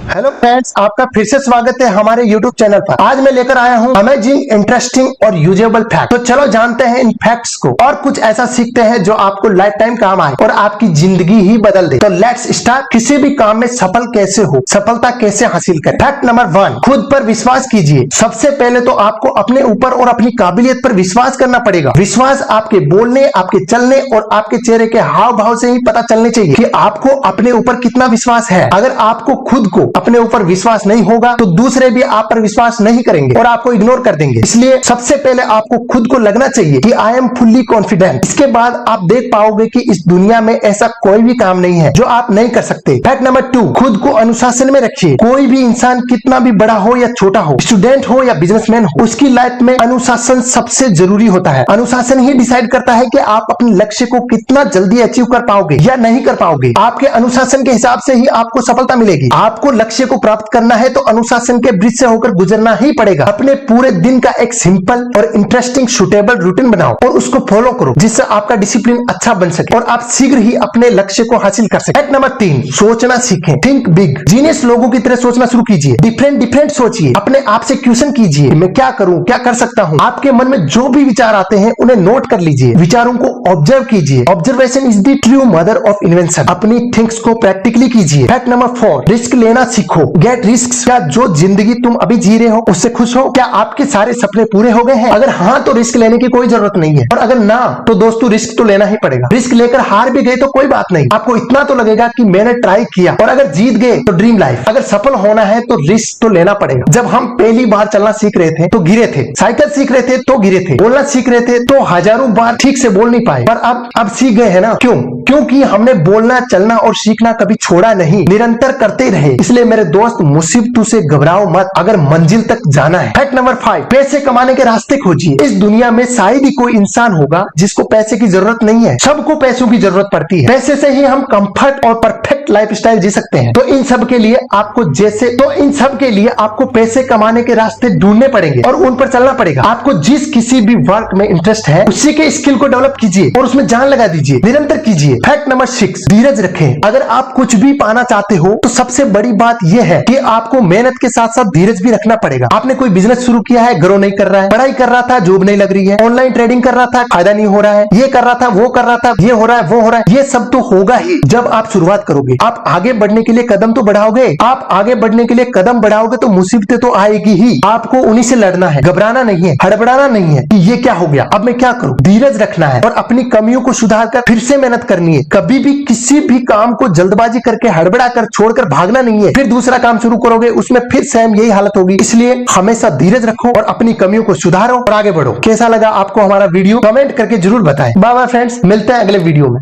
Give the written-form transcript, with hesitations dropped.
Hello friends, आपका फिर से स्वागत है हमारे YouTube चैनल पर। आज मैं लेकर आया हूँ अमेजिंग, इंटरेस्टिंग और यूजेबल फैक्ट। तो चलो जानते हैं इन फैक्ट्स को और कुछ ऐसा सीखते हैं जो आपको लाइफ टाइम काम आए और आपकी जिंदगी ही बदल दे। तो लेट्स स्टार्ट। किसी भी काम में सफल कैसे हो, सफलता कैसे हासिल करें। फैक्ट नंबर 1, खुद पर विश्वास कीजिए। सबसे पहले तो आपको अपने ऊपर और अपनी काबिलियत पर विश्वास करना पड़ेगा। विश्वास आपके बोलने, आपके चलने और आपके चेहरे के हाव भाव से ही पता चलने चाहिए कि आपको अपने ऊपर कितना विश्वास है। अगर आपको खुद को अपने ऊपर विश्वास नहीं होगा तो दूसरे भी आप पर विश्वास नहीं करेंगे और आपको इग्नोर कर देंगे। इसलिए सबसे पहले आपको खुद को लगना चाहिए कि आई एम फुल्ली कॉन्फिडेंट। इसके बाद आप देख पाओगे कि इस दुनिया में ऐसा कोई भी काम नहीं है जो आप नहीं कर सकते। फैक्ट नंबर 2, खुद को अनुशासन में रखिए। कोई भी इंसान कितना भी बड़ा हो या छोटा हो, स्टूडेंट हो या बिजनेसमैन हो, उसकी लाइफ में अनुशासन सबसे जरूरी होता है। अनुशासन ही डिसाइड करता है कि आप अपने लक्ष्य को कितना जल्दी अचीव कर पाओगे या नहीं कर पाओगे। आपके अनुशासन के हिसाब से ही आपको सफलता मिलेगी। आपको लक्ष्य को प्राप्त करना है तो अनुशासन के ब्रिज से होकर गुजरना ही पड़ेगा। अपने पूरे दिन का एक सिंपल और इंटरेस्टिंग सूटेबल रूटीन बनाओ और उसको फॉलो करो, जिससे आपका डिसिप्लिन अच्छा बन सके और आप शीघ्र ही अपने लक्ष्य को हासिल कर सके। फैक्ट नंबर 3, सोचना सीखें। Think big. जीनियस लोगों की तरह सोचना शुरू कीजिए। डिफरेंट सोचिए। अपने आप से क्वेश्चन कीजिए, मैं क्या करूं, क्या कर सकता हूं। आपके मन में जो भी विचार आते हैं उन्हें नोट कर लीजिए। विचारों को ऑब्जर्व कीजिए। Observation is the true mother of invention. अपनी थिंग्स को प्रैक्टिकली कीजिए। फैक्ट नंबर 4, रिस्क लेना सीखो। Get risk. क्या जो जिंदगी तुम अभी जी रहे हो उससे खुश हो? क्या आपके सारे सपने पूरे हो गए हैं? अगर हाँ तो रिस्क लेने की कोई जरूरत नहीं है, और अगर ना तो दोस्तों रिस्क तो लेना ही पड़ेगा। रिस्क लेकर हार भी गए तो कोई बात नहीं, आपको इतना तो लगेगा कि मैंने ट्राई किया। और अगर जीत गए तो ड्रीम लाइफ। अगर सफल होना है तो रिस्क तो लेना पड़ेगा। जब हम पहली बार चलना सीख रहे थे तो गिरे थे, साइकिल सीख रहे थे तो गिरे थे, बोलना सीख रहे थे तो हजारों बार ठीक से बोल नहीं पाए, पर अब सीख गए हैं ना। क्यों? क्योंकि हमने बोलना, चलना और सीखना कभी छोड़ा नहीं, निरंतर करते रहे। इसलिए मेरे दोस्त, मुसीबतों से घबराओ मत अगर मंजिल तक जाना है। फैक्ट नंबर 5, पैसे कमाने के रास्ते खोजिए। इस दुनिया में शायद ही कोई इंसान होगा जिसको पैसे की जरूरत नहीं है। सबको पैसों की जरूरत पड़ती है। पैसे से ही हम कंफर्ट और परफेक्ट लाइफस्टाइल जी सकते हैं। तो इन सब के लिए आपको पैसे कमाने के रास्ते ढूंढने पड़ेंगे और उन पर चलना पड़ेगा। आपको जिस किसी भी वर्क में इंटरेस्ट है उसी के स्किल को डेवलप कीजिए और उसमें जान लगा दीजिए, निरंतर कीजिए। फैक्ट नंबर 6, धीरज रखें। अगर आप कुछ भी पाना चाहते हो तो सबसे बड़ी बात यह है कि आपको मेहनत के साथ साथ धीरज भी रखना पड़ेगा। आपने कोई बिजनेस शुरू किया है, ग्रो नहीं कर रहा है, पढ़ाई कर रहा था, जॉब नहीं लग रही है, ऑनलाइन ट्रेडिंग कर रहा था, फायदा नहीं हो रहा है, ये कर रहा था, वो कर रहा था, ये हो रहा है, वो हो रहा है, ये सब तो होगा ही जब आप शुरुआत करोगे। आप आगे बढ़ने के लिए कदम तो बढ़ाओगे। आप आगे बढ़ने के लिए कदम बढ़ाओगे तो मुसीबतें तो आएगी ही। आपको उन्हीं से लड़ना है, घबराना नहीं है, हड़बड़ाना नहीं है कि ये क्या हो गया, अब मैं क्या करूं। धीरज रखना है और अपनी कमियों को सुधार कर फिर से मेहनत करनी है। कभी भी किसी भी काम को जल्दबाजी करके, हड़बड़ा कर, छोड़कर भागना नहीं है। फिर दूसरा काम शुरू करोगे उसमें फिर सेम यही हालत होगी। इसलिए हमेशा धीरज रखो और अपनी कमियों को सुधारो और आगे बढ़ो। कैसा लगा आपको हमारा वीडियो? कमेंट करके जरूर बताएं। बाय बाय फ्रेंड्स, मिलते हैं अगले वीडियो में।